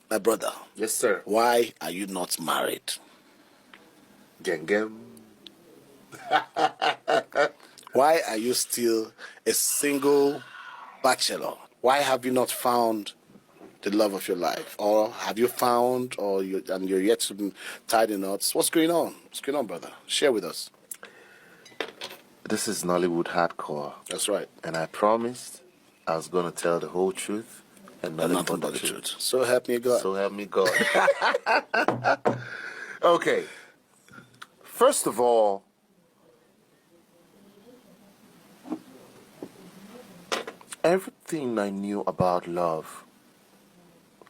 My brother. Yes, sir. Why are you not married? Gengem. Why are you still a single bachelor? Why have you not found the love of your life? Or have you found, and you're yet to be tied in knots? What's going on? What's going on, brother? Share with us. This is Nollywood hardcore. That's right. And I promised I was going to tell the whole truth and nothing but the truth. So help me God. So help me God. Okay. First of all, everything I knew about love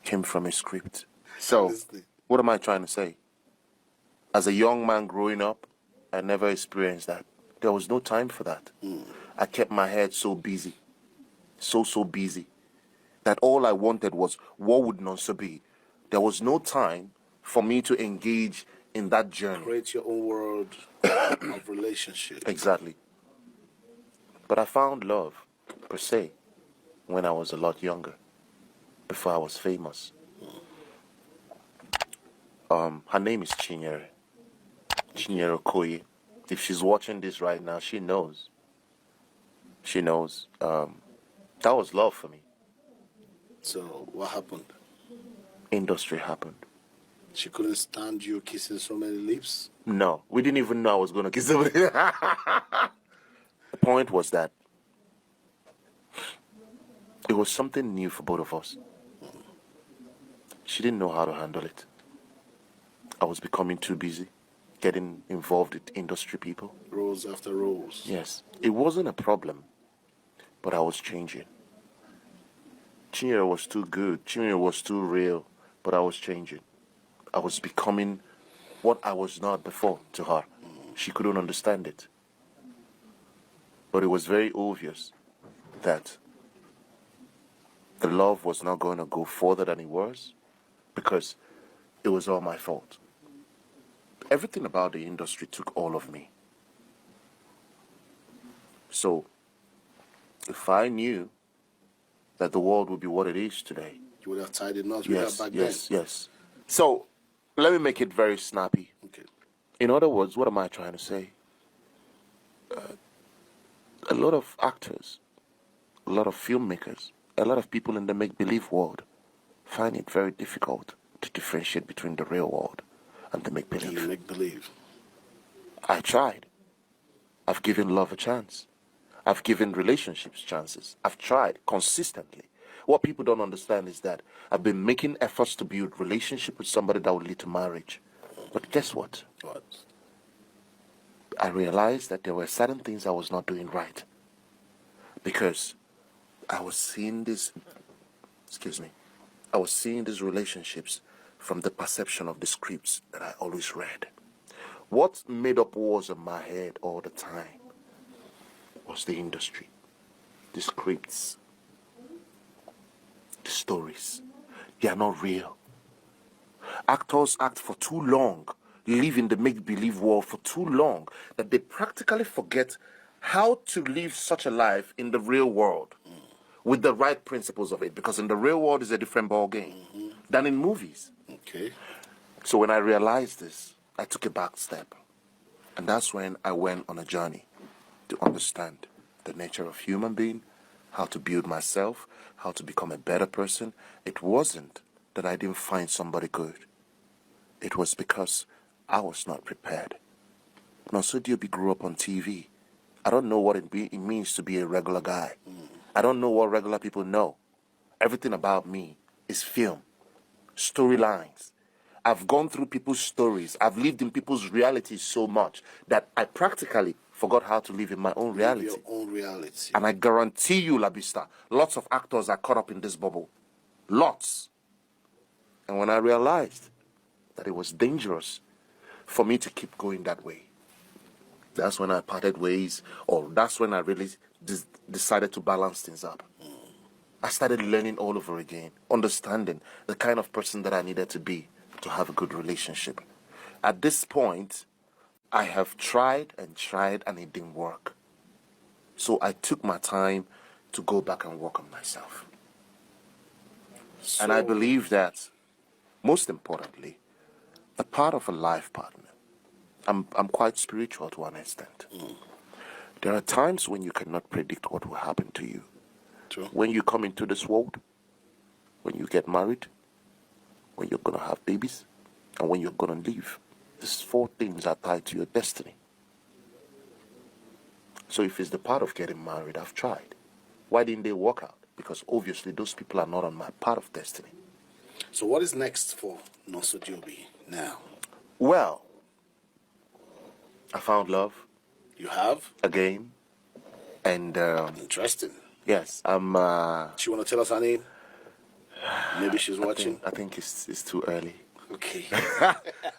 came from a script. So, what am I trying to say? As a young man growing up, I never experienced that. There was no time for that. I kept my head so busy, so busy, that all I wanted was, what would Nonso be? There was no time for me to engage in that journey. Create your own world of relationship. Exactly. But I found love, per se, when I was a lot younger, before I was famous. Her name is Chinyere Okoye. If she's watching this right now, she knows. She knows. That was love for me. So what happened? Industry happened. She couldn't stand you kissing so many lips? No, we didn't even know I was going to kiss somebody. The point was that it was something new for both of us. She didn't know how to handle it. I was becoming too busy, getting involved with industry people. Roles after roles. Yes, it wasn't a problem, but I was changing. Chinyere was too good. Chinyere was too real, but I was changing. I was becoming what I was not before to her. She couldn't understand it. But it was very obvious that the love was not going to go further than it was, because it was all my fault. Everything about the industry took all of me. So, if I knew that the world would be what it is today, you would have tied it not back then. Yes. So, let me make it very snappy. Okay. In other words, what am I trying to say? A lot of actors, a lot of filmmakers, a lot of people in the make-believe world find it very difficult to differentiate between the real world and the make-believe. And the make-believe. I tried. I've given love a chance. I've given relationships chances. I've tried consistently. What people don't understand is that I've been making efforts to build relationship with somebody that will lead to marriage. But guess what? What? I realized that there were certain things I was not doing right. Because I was seeing these relationships from the perception of the scripts that I always read. What made up wars in my head all the time was the industry, the scripts, the stories. They are not real. Actors act for too long, live in the make-believe world for too long, that they practically forget how to live such a life in the real world with the right principles of it, because in the real world is a different ball game than in movies. Okay. So when I realized this, I took a back step. And that's when I went on a journey to understand the nature of human being, how to build myself, how to become a better person. It wasn't that I didn't find somebody good. It was because I was not prepared. Nonso Diobi grew up on TV. I don't know what it means to be a regular guy. I don't know what regular people know. Everything about me is film, storylines. I've gone through people's stories. I've lived in people's realities so much that I practically forgot how to live in my own reality. Your own reality. And I guarantee you, Labista, lots of actors are caught up in this bubble. Lots. And when I realized that it was dangerous for me to keep going that way, that's when I parted ways, or that's when I really decided to balance things up. I started learning all over again, understanding the kind of person that I needed to be to have a good relationship. At this point, I have tried and it didn't work. So I took my time to go back and work on myself. And I believe that Most importantly, a part of a life partner. I'm quite spiritual to an extent. There are times when you cannot predict what will happen to you. True. When you come into this world, when you get married, when you're going to have babies, and when you're going to leave. These four things are tied to your destiny. So if it's the part of getting married, I've tried. Why didn't they work out? Because obviously those people are not on my part of destiny. So what is next for Nonso Diobi now? Well, I found love You have? again, and Interesting. yes, I'm. She want to tell us her name? Maybe she's watching. I think it's too early. Okay.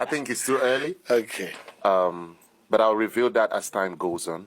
I think it's too early. Okay. But I'll reveal that as time goes on.